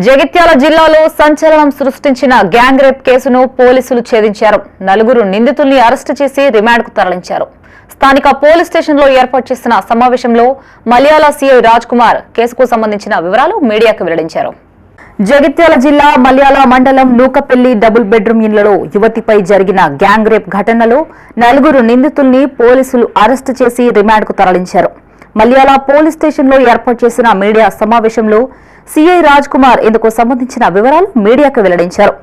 జగిత్యాల జిల్లాలో సంచలనం సృష్టించిన గ్యాంగ్ రేప్ కేసును పోలీసులు ఛేదించారు. 4 నిందితుల్ని అరెస్టు చేసి రిమాండ్కు తరలించారు. స్థానిక పోలీస్ స్టేషన్లో ఏర్పాటు చేసిన సమావేశంలో మలయాళ సీఐ రాజ్ కుమార్ కేసుకు సంబంధించిన వివరాలు మీడియాకు వెల్లడించారు. జగిత్యాల జిల్లా మలయాళ మండలం నూకపల్లి డబుల్ బెడ్రూమ్ ఇళ్లలో యువతిపై జరిగిన గ్యాంగ్ రేప్ ఘటనలో 4 నిందితుల్ని పోలీసులు అరెస్టు చేసి రిమాండ్కు తరలించారు. మలయాళ పోలీస్ స్టేషన్లో ఏర్పాటు చేసిన మీడియా సమావేశంలో సీఐ రాజ్ కుమార్ ఇందుకు సంబంధించిన వివరాలు మీడియాకు వెల్లడించారు.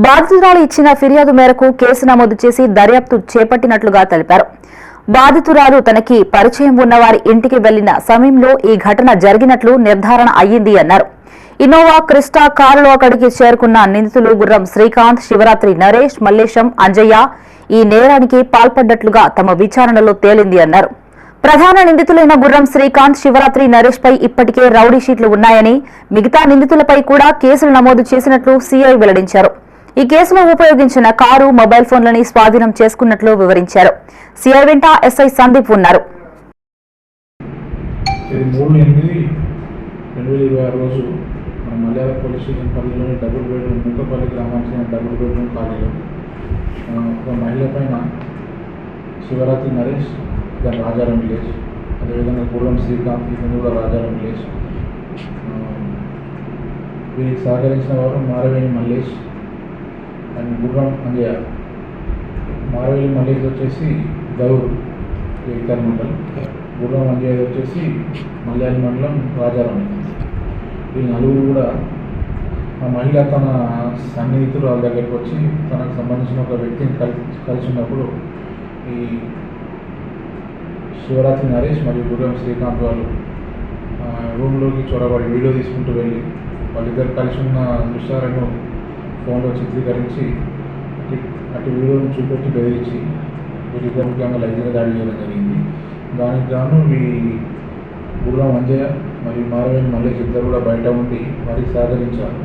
బాధితురాలు ఇచ్చిన ఫిర్యాదు మేరకు కేసు నమోదు చేసి దర్యాప్తు చేపట్టినట్లుగా తెలిపారు. బాధితురాలు తనకి పరిచయం ఉన్న వారి ఇంటికి వెళ్లిన సమయంలో ఈ ఘటన జరిగినట్లు నిర్ధారణ అయ్యింది అన్నారు. ఇన్నోవా క్రిస్టా కారులో అక్కడికి చేరుకున్న నిందితులు గుర్రం శ్రీకాంత్, శివరాత్రి నరేష్, మల్లేశం, అంజయ్య ఈ నేరానికి పాల్పడ్డట్లుగా తమ విచారణలో తేలింది అన్నారు. ప్రధాన నిందితులైన గుర్రం శ్రీకాంత్, శివరాత్రి నరేష్ పై ఇప్పటికే రౌడీ షీట్లు ఉన్నాయని, మిగతా నిందితులపై కూడా కేసులు నమోదు చేసినట్లు సీఐ వెల్లడించారు. ఈ కేసులో ఉపయోగించిన కారు, మొబైల్ ఫోన్లని స్వాధీనం చేసుకున్నట్లు వివరించారు. సీఐ వెంట ఎస్ఐ సందీప్ ఉన్నారు. 3/8/2026 రోజు మలయాళ పోలీస్ స్టేషన్ పరిధిలోని డబుల్ బెడ్రూమ్ నూకపల్లి గ్రామానికి డబుల్ బెడ్రూమ్ కాలనీలో ఒక మహిళ పైన శివరాత్రి నరేష్ రాజారాం విలేజ్, అదేవిధంగా గుర్రం శ్రీకాంత్ ఇతను కూడా రాజారాం విలేజ్, వీరికి సహకరించిన వారు మారవేణి మల్లేష్ అండ్ గుర్రం అంజయ్య. మారవేణి మల్లేష్ వచ్చేసి గౌర్ ఇతర మండలం, గుర్రం అంజయ్య వచ్చేసి మలయాళ మండలం రాజారాం. ఈ నలుగురు కూడా ఆ మహిళ తన సన్నిహితులు వాళ్ళ దగ్గరికి వచ్చి తనకు సంబంధించిన ఒక వ్యక్తిని కలిసి ఉన్నప్పుడు ఈ శివరాత్రి నరేష్ మరియు గుర్రం శ్రీకాంత్ వాళ్ళు రూమ్లోకి చొరబడి వీడియో తీసుకుంటూ వెళ్ళి వాళ్ళిద్దరు కలిసి ఉన్న దృశ్యాలను ఫోన్లో చిత్రీకరించి అటు వీడియోని చూపెట్టి బెదిరించి వీళ్ళిద్దరు ముఖ్యంగా లైంగిక దాడి చేయడం జరిగింది. దానికి గాను ఈ గుర్రం అంజయ్య మరియు మారవేణి మల్లేష్ ఇద్దరు కూడా బయట ఉండి వారికి సహకరించారు.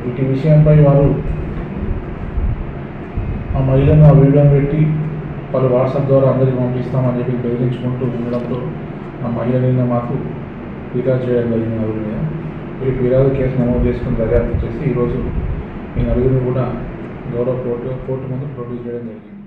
వీటి విషయంపై వారు ఆ మహిళను ఆ వీడియోని పెట్టి వాళ్ళు వాట్సాప్ ద్వారా అందరికీ పంపిస్తామని చెప్పి బెదిరించుకుంటూ ఉండడంతో ఆ మహిళ నిన్న మాకు ఫిర్యాదు చేయడం జరిగింది. నలుగురి మీద వీళ్ళు ఫిర్యాదు కేసు నమోదు చేసుకుని దర్యాప్తు చేసి ఈరోజు ఈ నలుగురిని కూడా గౌరవ కోర్టు ముందు ప్రొడ్యూస్ చేయడం జరిగింది.